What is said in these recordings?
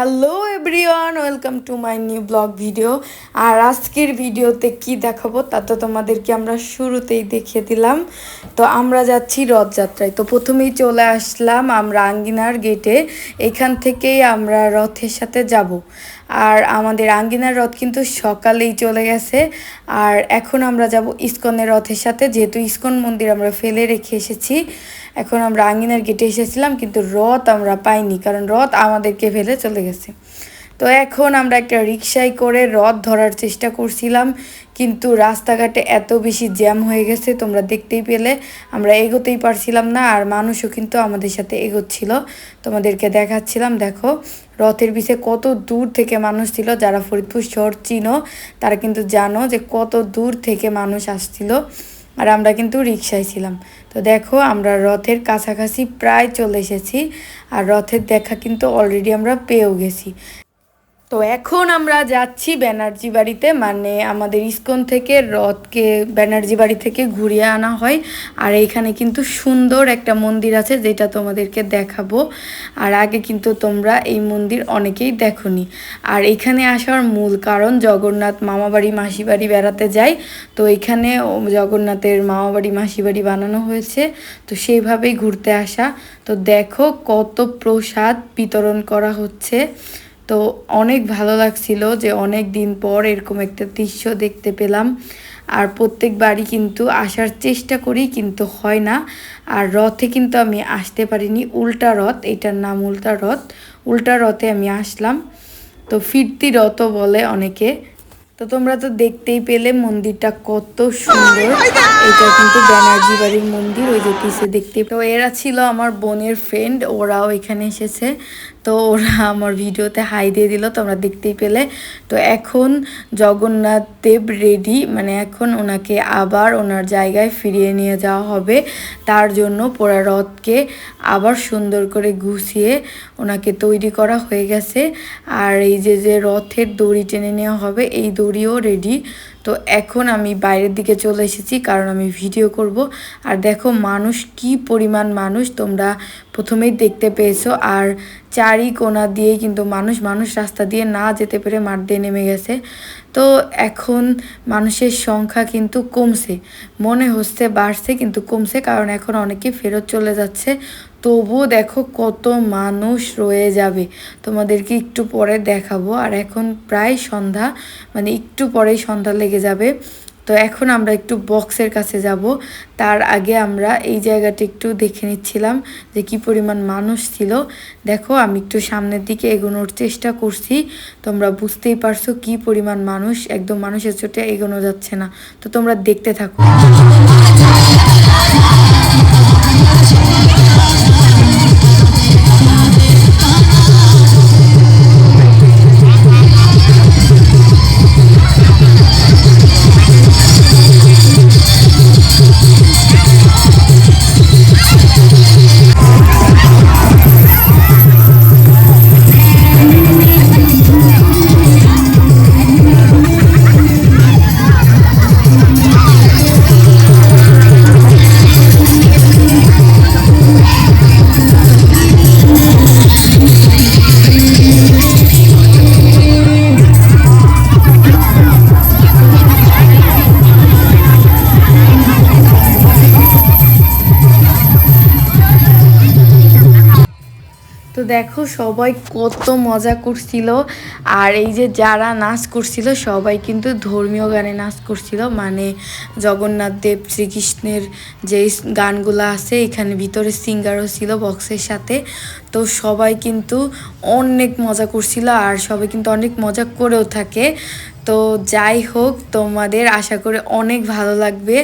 Hello everyone, welcome to my new blog video. আর আজকের ভিডিওতে কি দেখাবো তা তো তোমাদেরকে আমরা শুরুতেই দেখিয়ে দিলাম। তো আমরা যাচ্ছি রথযাত্রায়। তো প্রথমেই চলে আসলাম আমরা আঙ্গিনার গেটে। এখান থেকেই আমরা রথের সাথে যাব। আর আমাদের আঙ্গিনার রথ কিন্তু সকালেই চলে গেছে। আর এখন আমরা যাব ইস্কনের রথের সাথে, যেহেতু ইস্কন মন্দির আমরা ফেলে রেখে এসেছি। এখন আমরা আঙ্গিনার গেটে এসেছিলাম, কিন্তু রথ আমরা পাইনি, কারণ রথ আমাদেরকে ফেলে চলে গেছে। তো এখন আমরা একটা রিকশায় করে রথ ধরার চেষ্টা করছিলাম, কিন্তু রাস্তাঘাটে এত বেশি জ্যাম হয়ে গেছে, তোমরা দেখতেই পেলে আমরা এগোতেই পারছিলাম না। আর মানুষও কিন্তু আমাদের সাথে এগোচ্ছিল, তোমাদেরকে দেখাচ্ছিলাম। দেখো রথের পিছে কত দূর থেকে মানুষ ছিল। যারা ফরিদপুর শহর চিনো তারা কিন্তু জানো যে কত দূর থেকে মানুষ আসছিল। আর আমরা কিন্তু রিকশায় ছিলাম। তো দেখো আমরা রথের কাছাকাছি প্রায় চলে এসেছি। আর রথের দেখা কিন্তু অলরেডি আমরা পেয়েও গেছি। তো এখন আমরা যাচ্ছি ব্যানার্জি বাড়িতে, মানে আমাদের ইস্কন থেকে রথকে ব্যানার্জি বাড়ি থেকে ঘুরিয়ে আনা হয়। আর এইখানে কিন্তু সুন্দর একটা মন্দির আছে, যেটা তোমাদেরকে দেখাবো। আর আগে কিন্তু তোমরা এই মন্দির অনেকেই দেখোনি। আর এখানে আসার মূল কারণ জগন্নাথ মামাবাড়ি মাসিবাড়ি বেড়াতে যায়। তো এখানে জগন্নাথের মামাবাড়ি মাসিবাড়ি বানানো হয়েছে, তো সেইভাবেই ঘুরতে আসা। তো দেখো কত প্রসাদ বিতরণ করা হচ্ছে। তো অনেক ভালো লাগছিল যে অনেক দিন পর এরকম একটা দৃশ্য দেখতে পেলাম। আর প্রত্যেকবারই কিন্তু আসার চেষ্টা করি, কিন্তু হয় না। আর রথে কিন্তু আমি আসতে পারিনি, উল্টা রথ, এটার নাম উল্টা রথ। উল্টা রথে আমি আসলাম, তো ফিরতি রথও বলে অনেকে। তো তোমরা তো দেখতেই পেলে মন্দিরটা কত সুন্দর। এটা কিন্তু ব্যানার্জি বাড়ির মন্দির, ওই যে পিছে দেখতে। তো এরা ছিল আমার বোনের ফ্রেন্ড, ওরাও এখানে এসেছে। তো ওরা আমার ভিডিওতে হাই দিয়ে দিল, তোমরা দেখতেই পেলে। তো এখন জগন্নাথ দেব রেডি, মানে এখন ওনাকে আবার ওনার জায়গায় ফিরিয়ে নিয়ে যাওয়া হবে। তার জন্য পোড়া রথকে আবার সুন্দর করে গুছিয়ে ওনাকে তৈরি করা হয়ে গেছে। আর এই যে রথের দড়ি টেনে নেওয়া হবে, এই দড়িও রেডি। তো এখন আমি বাইরের দিকে চলে এসেছি, কারণ আমি ভিডিও করব। আর দেখো মানুষ, কি পরিমাণ মানুষ তোমরা প্রথমেই দেখতে পেয়েছো। আর চারি কোণা দিয়ে কিন্তু মানুষ মানুষ রাস্তা দিয়ে না যেতে পেরে মাঠ দিয়ে নেমে গেছে। তো এখন মানুষের সংখ্যা কিন্তু কমছে, মনে হচ্ছে বাড়ছে কিন্তু কমছে, কারণ এখন অনেকে ফেরত চলে যাচ্ছে। তবুও দেখো কত মানুষ রয়ে যাবে, তোমাদেরকে একটু পরে দেখাবো। আর এখন প্রায় সন্ধ্যা, মানে একটু পরেই সন্ধ্যা লেগে যাবে। তো এখন আমরা একটু বক্সের কাছে যাব। তার আগে আমরা এই জায়গাটা একটু দেখে নিচ্ছিলাম যে কি পরিমাণ মানুষ ছিল। দেখো আমি একটু সামনের দিকে এগোনোর চেষ্টা করছি, তোমরা বুঝতেই পারছো কি পরিমাণ মানুষ, একদম মানুষের চোটে এগোনো যাচ্ছে না। তো তোমরা দেখতে থাকো। তো দেখো সবাই কত মজা করছিল। আর এই যে যারা নাচ করছিল সবাই কিন্তু ধর্মীয় গানে নাচ করছিল, মানে জগন্নাথ দেব শ্রীকৃষ্ণের যে গানগুলো আছে, এখানে ভিতরে সিঙ্গারও ছিল বক্সের সাথে। তো সবাই কিন্তু অনেক মজা করছিল, আর সবাই কিন্তু অনেক মজা করেও থাকে। তো যাই হোক, তোমাদের আশা করে অনেক ভালো লাগবে।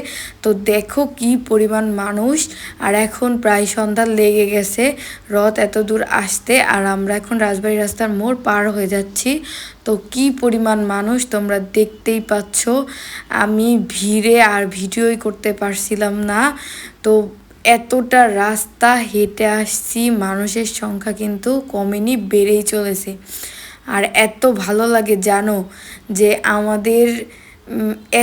তো দেখো কি পরিমাণ মানুষ। আর এখন প্রায় সন্ধ্যা লেগে গেছে রথ এত দূর আসতে। আর আমরা এখন রাজবাড়ি রাস্তার মোড় পার হয়ে যাচ্ছি। তো কি পরিমাণ মানুষ তোমরা দেখতেই পাচ্ছ। আমি ভিড়ে আর ভিডিওই করতে পারছিলাম না। তো এতটা রাস্তা হেঁটে আসছি, মানুষের সংখ্যা কিন্তু কমেনি, বেড়েই চলেছে। আর এত ভালো লাগে জানো যে আমাদের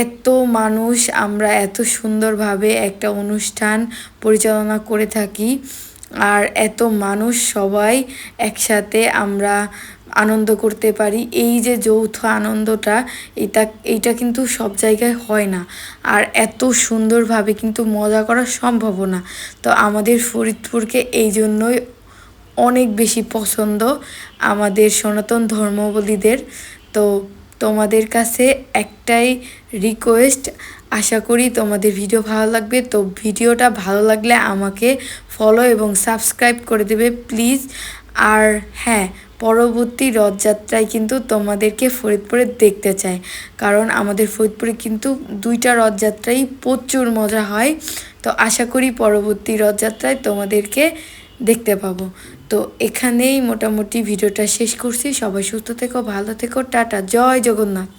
এত মানুষ, আমরা এত সুন্দরভাবে একটা অনুষ্ঠান পরিচালনা করে থাকি। আর এত মানুষ সবাই একসাথে আমরা আনন্দ করতে পারি। এই যে যৌথ আনন্দটা, এইটা কিন্তু সব জায়গায় হয় না, আর এত সুন্দরভাবে কিন্তু মজা করা সম্ভবও না। তো আমাদের ফরিদপুরকে এই জন্যই অনেক বেশি পছন্দ আমাদের সনাতন ধর্মাবলীদের। তো তোমাদের কাছে একটাই রিকোয়েস্ট, আশা করি তোমাদের ভিডিও ভালো লাগবে। তো ভিডিওটা ভালো লাগলে আমাকে ফলো এবং সাবস্ক্রাইব করে দেবে প্লিজ। আর হ্যাঁ, পরবর্তী রথযাত্রায় কিন্তু তোমাদেরকে ফরিদপুরে দেখতে চাই, কারণ আমাদের ফরিদপুরে কিন্তু 2টা রথযাত্রাই প্রচুর মজা হয়। তো আশা করি পরবর্তী রথযাত্রায় তোমাদেরকে দেখতে পাবো। তো এখানেই মোটামুটি ভিডিওটা শেষ করছি। সবাই সুস্থ থেকো, ভালো থেকো, টাটা, জয় জগন্নাথ।